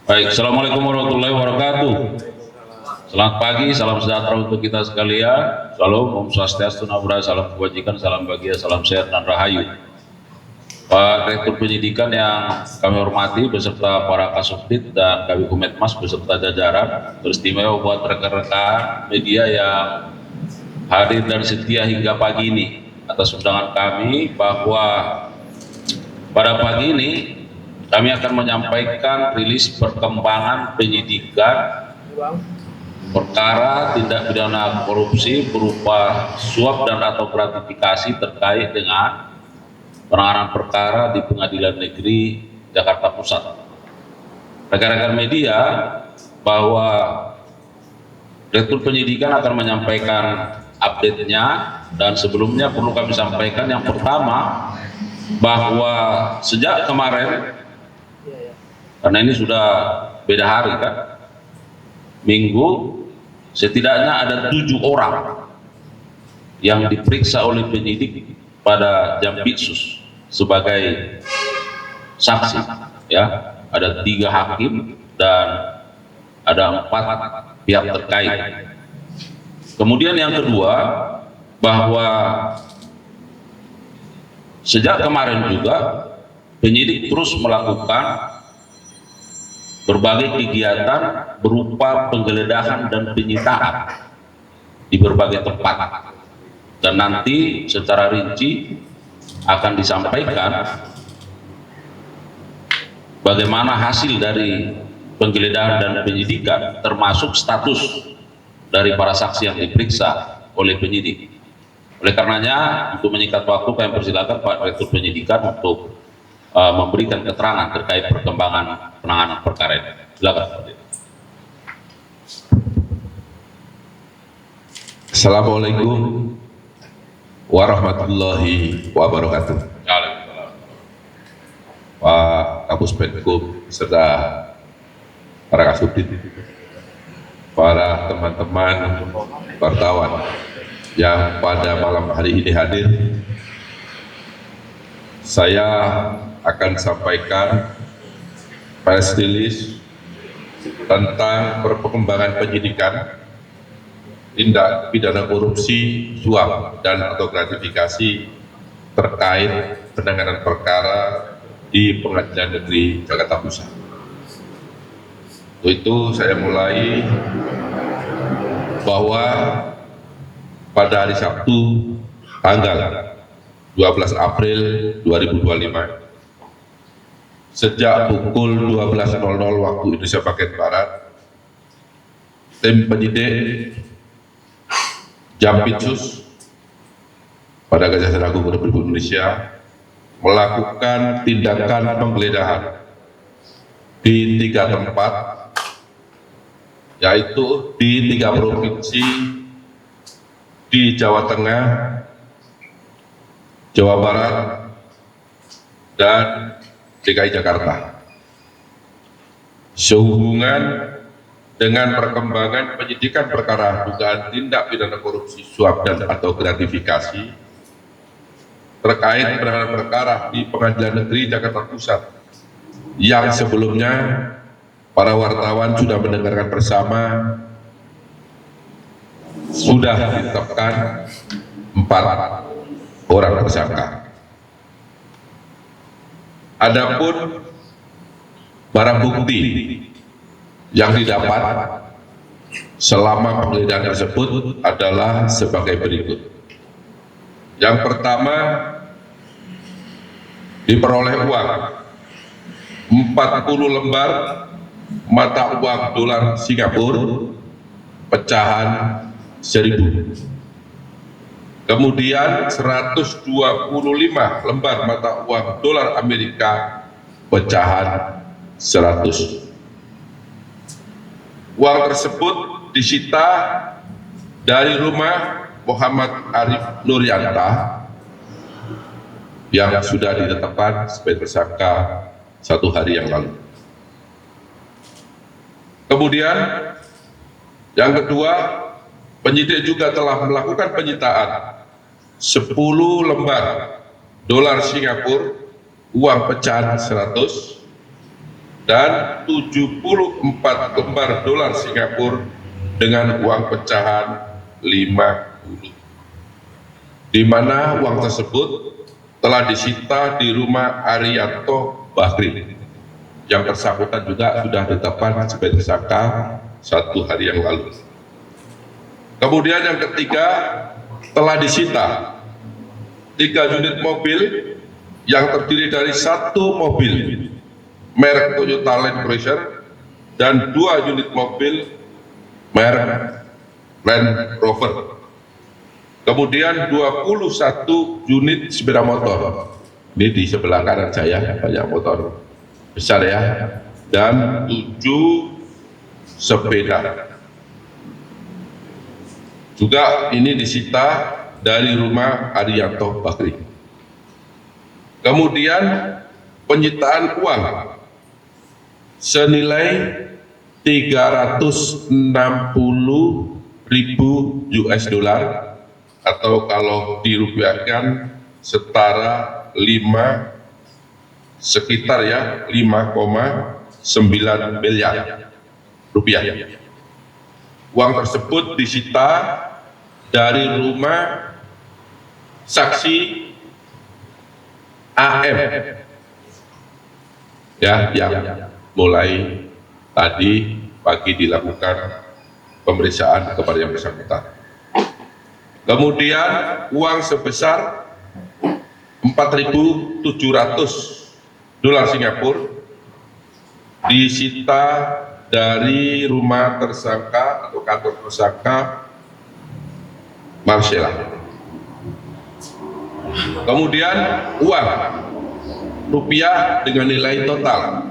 Baik, Assalamualaikum warahmatullahi wabarakatuh. Selamat pagi, salam sejahtera untuk kita sekalian. Salam, Om Swastiastu, Namo Buddhaya, salam kebajikan, salam bahagia, salam sehat dan rahayu. Pak Direktur Penyidikan yang kami hormati beserta para Kasubdit dan Kabid Humas beserta jajaran, teristimewa buat rekan-rekan media yang hadir dan setia hingga pagi ini. Atas undangan kami bahwa pada pagi ini kami akan menyampaikan rilis perkembangan penyidikan perkara tindak pidana korupsi berupa suap dan atau gratifikasi terkait dengan penanganan perkara di Pengadilan Negeri Jakarta Pusat. Rekan-rekan media, bahwa Direktur Penyidikan akan menyampaikan update-nya, dan sebelumnya perlu kami sampaikan yang pertama bahwa sejak kemarin, karena ini sudah beda hari kan, Minggu, setidaknya ada 7 orang yang diperiksa oleh penyidik pada Jampitsus sebagai saksi, ya. Ada 3 hakim dan ada 4 pihak terkait. Kemudian yang kedua, bahwa sejak kemarin juga penyidik terus melakukan berbagai kegiatan berupa penggeledahan dan penyitaan di berbagai tempat, dan nanti secara rinci akan disampaikan bagaimana hasil dari penggeledahan dan penyidikan, termasuk status dari para saksi yang diperiksa oleh penyidik. Oleh karenanya, untuk menyingkat waktu, kami persilakan Pak Direktur Penyidikan untuk memberikan keterangan terkait perkembangan penanganan perkara ini. Silakan. Assalamualaikum warahmatullahi wabarakatuh. Pak Kapus Penkum beserta para Kasubdit, para teman-teman wartawan yang pada malam hari ini hadir, saya akan sampaikan press release tentang perkembangan penyidikan tindak pidana korupsi, suap, dan atau gratifikasi terkait penanganan perkara di Pengadilan Negeri Jakarta Pusat. Untuk itu saya mulai bahwa pada hari Sabtu tanggal 12 April 2025 sejak pukul 12.00 waktu Indonesia bagian Barat, tim penyidik Jampitsus pada Kejaksaan Agung Republik Indonesia melakukan tindakan penggeledahan di 3 tempat, yaitu di 3 provinsi di Jawa Tengah, Jawa Barat, dan DKI Jakarta. Sehubungan dengan perkembangan penyidikan perkara dugaan tindak pidana korupsi, suap, dan atau gratifikasi terkait penanganan perkara di Pengadilan Negeri Jakarta Pusat yang sebelumnya para wartawan sudah mendengarkan bersama, sudah ditetapkan 4 orang tersangka. Adapun barang bukti yang didapat selama penggeledahan tersebut adalah sebagai berikut. Yang pertama, diperoleh uang 40 lembar mata uang dolar Singapura pecahan 1000. Kemudian 125 lembar mata uang dolar Amerika pecahan 100. Uang tersebut disita dari rumah Muhammad Arif Nuryanta yang sudah ditetapkan sebagai tersangka 1 hari yang lalu. Kemudian yang kedua, penyidik juga telah melakukan penyitaan 10 lembar dolar Singapura uang pecahan 100 dan 74 lembar dolar Singapura dengan uang pecahan 50, di mana uang tersebut telah disita di rumah Arianto Bakri. Yang bersangkutan juga sudah ditetapkan sebagai tersangka 1 hari yang lalu. Kemudian yang ketiga, telah disita 3 unit mobil yang terdiri dari 1 mobil merek Toyota Land Cruiser dan 2 unit mobil merek Land Rover. Kemudian 21 unit sepeda motor. Ini di sebelah kanan saya banyak motor besar ya, dan 7 sepeda. Juga ini disita dari rumah Arianto Bakri. Kemudian penyitaan uang senilai 360.000 US dollar, atau kalau dirupiahkan setara sekitar 5,9 miliar rupiah. Uang tersebut disita dari rumah saksi AM ya, yang mulai tadi pagi dilakukan pemeriksaan kepada yang bersangkutan. Kemudian uang sebesar 4.700 dolar Singapura disita dari rumah tersangka atau kantor tersangka Marcella. Kemudian uang rupiah dengan nilai total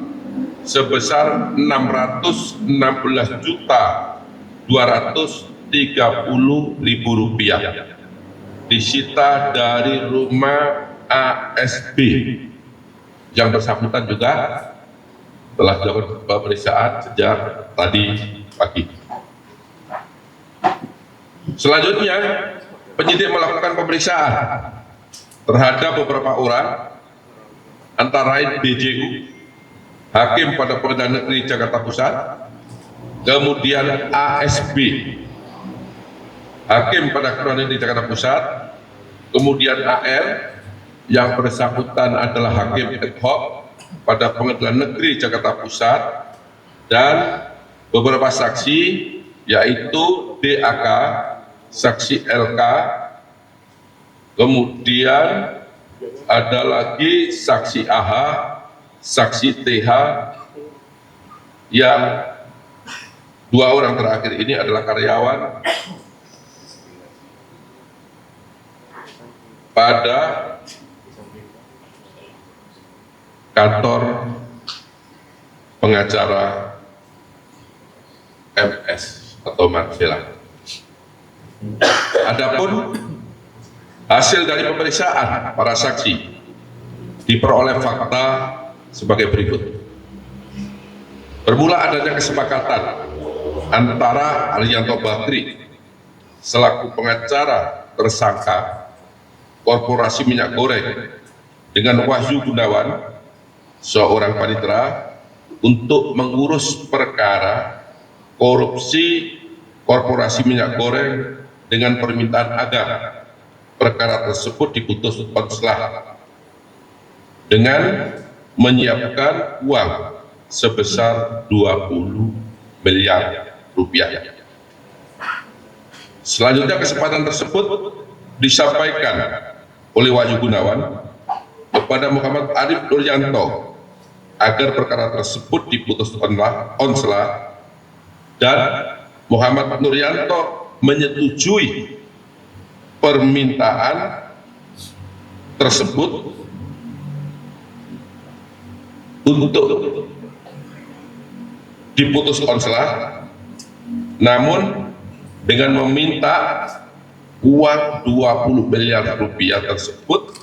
sebesar 616.230.000 rupiah disita dari rumah ASB. Yang bersangkutan juga telah dilakukan pemeriksaan sejak tadi pagi. Selanjutnya, penyidik melakukan pemeriksaan terhadap beberapa orang, antara lain BJU, Hakim pada Pengadilan Negeri Jakarta Pusat, kemudian ASB, Hakim pada Pengadilan Negeri Jakarta Pusat, kemudian AL, yang bersangkutan adalah Hakim ad hoc pada Pengadilan Negeri Jakarta Pusat, dan beberapa saksi yaitu DAK, saksi LK, kemudian ada lagi saksi AH, saksi TH, yang 2 orang terakhir ini adalah karyawan pada kantor pengacara MS atau Marcella. Adapun hasil dari pemeriksaan para saksi diperoleh fakta sebagai berikut. Bermula adanya kesepakatan antara Arianto Bakri selaku pengacara tersangka Korporasi Minyak Goreng dengan Wahyu Gunawan, seorang panitera, untuk mengurus perkara korupsi Korporasi Minyak Goreng dengan permintaan agar perkara tersebut diputus konslah dengan menyiapkan uang sebesar 20 miliar rupiah. Selanjutnya, kesempatan tersebut disampaikan oleh Wahyu Gunawan kepada Muhammad Arif Nuryanto agar perkara tersebut diputus konslah, dan Muhammad Nuryanto menyetujui permintaan tersebut untuk diputus konslah, namun dengan meminta uang 20 miliar rupiah tersebut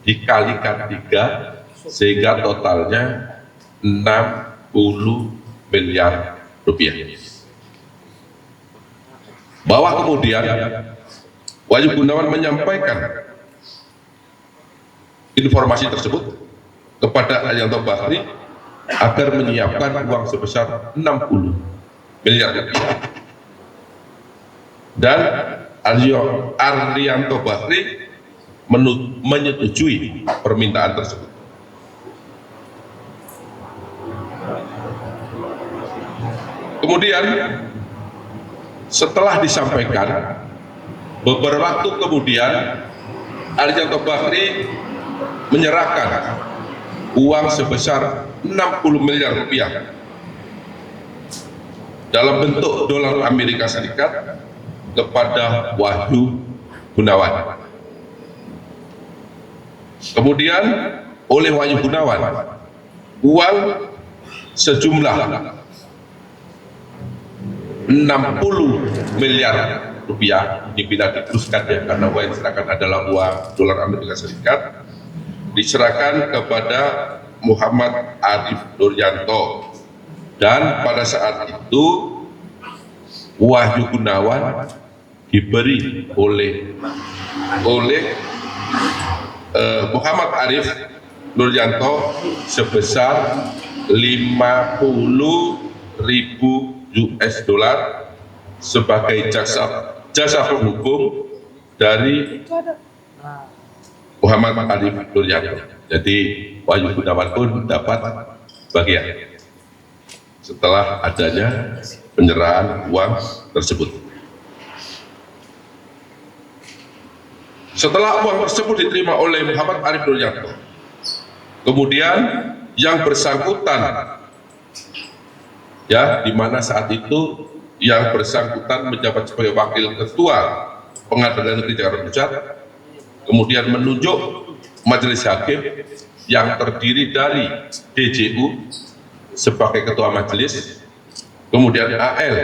dikalikan 3 sehingga totalnya 60 miliar rupiah. Bahwa kemudian Wahyu Gunawan menyampaikan informasi tersebut kepada Arianto Bakri agar menyiapkan uang sebesar 60 miliar rupiah. Dan Arianto Bahri menyetujui permintaan tersebut. Kemudian setelah disampaikan, beberapa waktu kemudian Arianto Bahri menyerahkan uang sebesar 60 miliar rupiah dalam bentuk dolar Amerika Serikat kepada Wahyu Gunawan. Kemudian oleh Wahyu Gunawan uang sejumlah 60 miliar rupiah, ini bila diteruskan ya, karena uang yang diserahkan adalah uang dolar Amerika Serikat, diserahkan kepada Muhammad Arif Nuryanto. Dan pada saat itu Wahyu Gunawan diberi oleh Muhammad Arif Nuryanto sebesar 50.000 US dollar sebagai jasa penghubung dari Muhammad Arif Nuryanto. Jadi Wahyu Gunawan pun dapat bagian setelah adanya penyerahan uang tersebut. Setelah uang tersebut diterima oleh Muhammad Arif Nuryanto, kemudian yang bersangkutan, ya, di mana saat itu yang bersangkutan menjabat sebagai wakil ketua Pengadilan Negeri Jakarta Pusat, kemudian menunjuk majelis hakim yang terdiri dari DJU sebagai ketua majelis, kemudian AL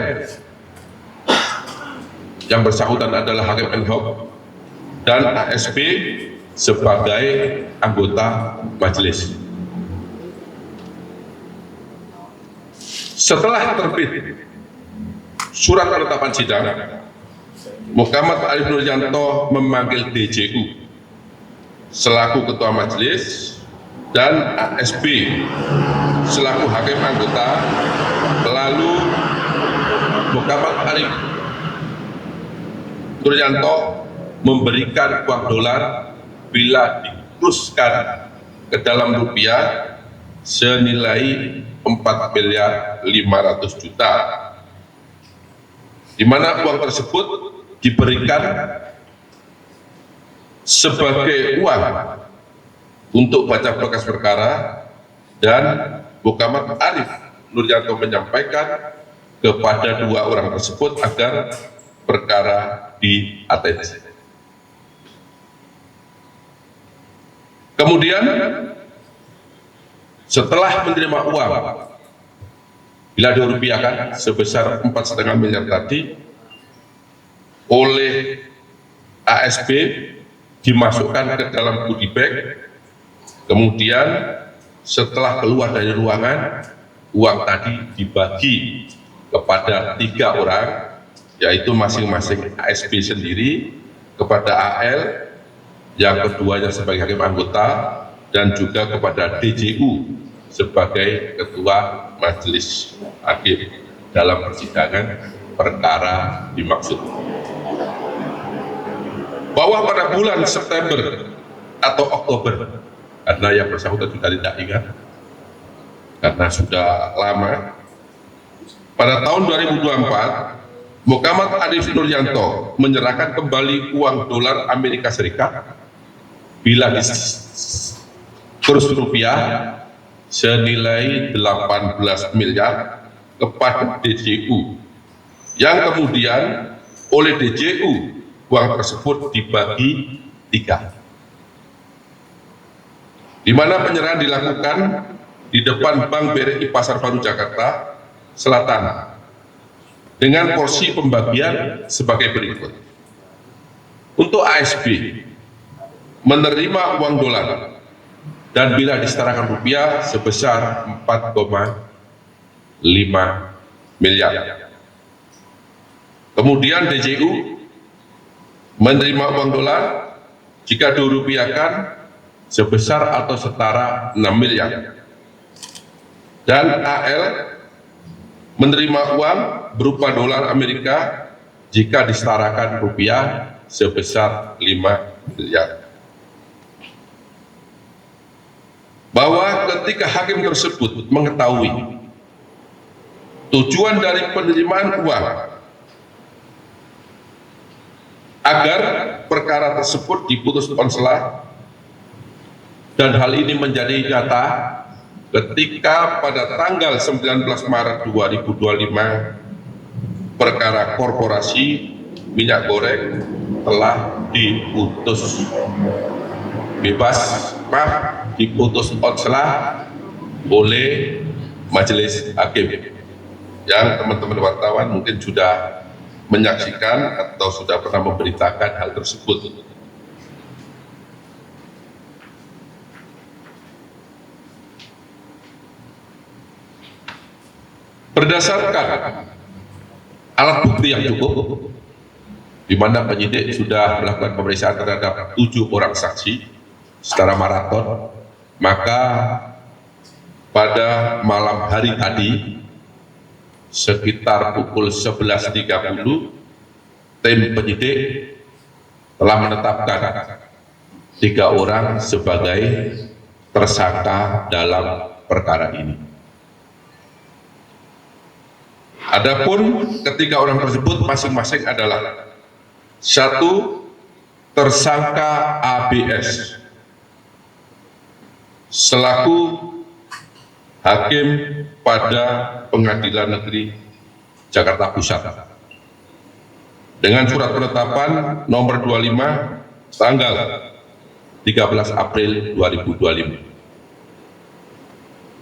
yang bersangkutan adalah hakim ad hoc, dan ASB sebagai anggota majelis. Setelah terbit surat penetapan sidang, Muhammad Arif Nuryanto memanggil DJU selaku ketua majelis dan ASB selaku hakim anggota. Lalu Muhammad Arif Nuryanto memberikan uang dolar bila diteruskan ke dalam rupiah senilai 4.500.000.000, di mana uang tersebut diberikan sebagai uang untuk baca berkas perkara, dan Muhammad Arif Nuryanto menyampaikan kepada dua orang tersebut agar perkara di-ATC. Kemudian setelah menerima uang bila dirupiahkan sebesar 4,5 miliar tadi oleh ASB, dimasukkan ke dalam goodie bag. Kemudian setelah keluar dari ruangan, uang tadi dibagi kepada 3 orang, yaitu masing-masing ASB sendiri, kepada AL yang keduanya sebagai hakim anggota, dan juga kepada DJU sebagai ketua majelis hakim dalam persidangan perkara dimaksud. Bahwa pada bulan September atau Oktober, karena yang bersangkutan sudah tidak ingat karena sudah lama, pada tahun 2024 Muhammad Arif Nuryanto menyerahkan kembali uang dolar Amerika Serikat bila kurs rupiah senilai 18 miliar kepada DJU, yang kemudian oleh DJU uang tersebut dibagi 3, di mana penyerahan dilakukan di depan Bank BRI Pasar Baru Jakarta Selatan dengan porsi pembagian sebagai berikut. Untuk ASB menerima uang dolar dan bila disetarakan rupiah sebesar 4,5 miliar. Kemudian DJU menerima uang dolar jika dirupiahkan sebesar atau setara 6 miliar. dan AL menerima uang berupa dolar Amerika jika disetarakan rupiah sebesar 5 miliar. Bahwa ketika hakim tersebut mengetahui tujuan dari penerimaan uang agar perkara tersebut diputus konselah, dan hal ini menjadi nyata ketika pada tanggal 19 Maret 2025 perkara korporasi minyak goreng telah diputus diputus konselah oleh majelis hakim, yang teman-teman wartawan mungkin sudah menyaksikan atau sudah pernah memberitakan hal tersebut. Berdasarkan alat bukti yang cukup, di mana penyidik sudah melakukan pemeriksaan terhadap 7 orang saksi secara maraton, maka pada malam hari tadi sekitar pukul 11.30 tim penyidik telah menetapkan 3 orang sebagai tersangka dalam perkara ini. Adapun ketiga orang tersebut masing-masing adalah: 1. Tersangka ABS selaku hakim pada Pengadilan Negeri Jakarta Pusat dengan surat penetapan nomor 25 tanggal 13 April 2025.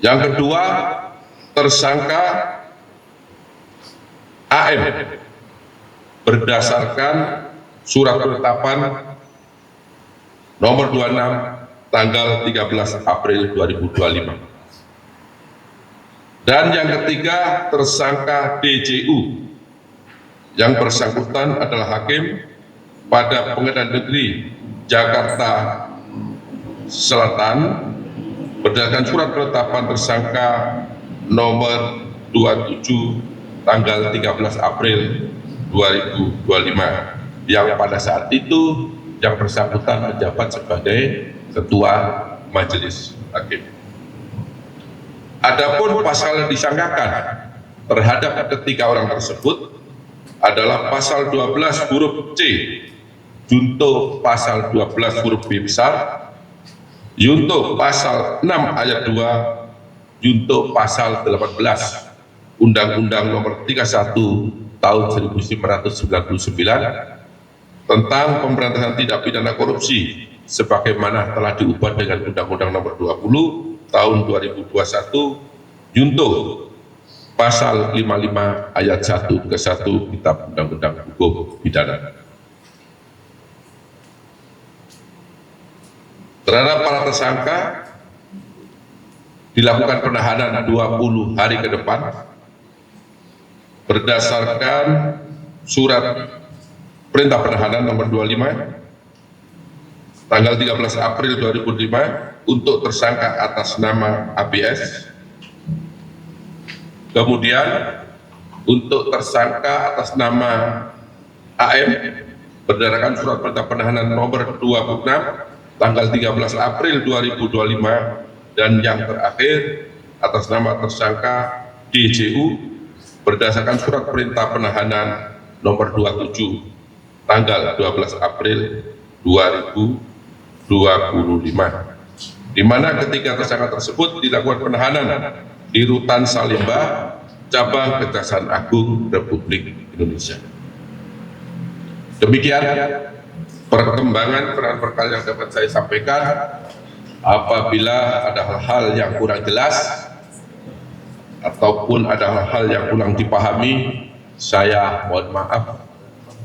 Yang kedua, tersangka AM berdasarkan surat penetapan nomor 26 tanggal 13 April 2025. Dan yang ketiga, tersangka DJU yang bersangkutan adalah hakim pada Pengadilan Negeri Jakarta Selatan berdasarkan surat penetapan tersangka nomor 27 tanggal 13 April 2025, yang pada saat itu yang bersangkutan menjabat sebagai Ketua Majelis Hakim. Adapun pasal yang disangkakan terhadap ketiga orang tersebut adalah pasal 12 huruf C junto pasal 12 huruf B besar, junto pasal 6 ayat 2, junto pasal 18 Undang-Undang Nomor 31 Tahun 1999 tentang pemberantasan tindak pidana korupsi sebagaimana telah diubah dengan Undang-Undang Nomor 20 Tahun 2021 junto pasal 55 ayat 1 ke 1 Kitab Undang-Undang Hukum Pidana. Terhadap para tersangka dilakukan penahanan 20 hari ke depan berdasarkan surat perintah penahanan nomor 25 tanggal 13 April 2005 untuk tersangka atas nama ABS. Kemudian untuk tersangka atas nama AM berdasarkan surat perintah penahanan nomor 26 tanggal 13 April 2025, dan yang terakhir atas nama tersangka DJU berdasarkan surat perintah penahanan nomor 27 tanggal 12 April 2025, di mana ketiga tersangka tersebut dilakukan penahanan di Rutan Salemba, Cabang Kejaksaan Agung Republik Indonesia. Demikian perkembangan perkara yang dapat saya sampaikan. Apabila ada hal-hal yang kurang jelas ataupun ada hal-hal yang kurang dipahami, saya mohon maaf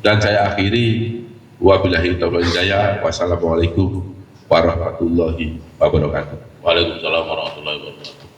dan saya akhiri. Wabillahi taufiq wal hidayah. Wassalamualaikum warahmatullahi wabarakatuh. Waalaikumsalam warahmatullahi wabarakatuh.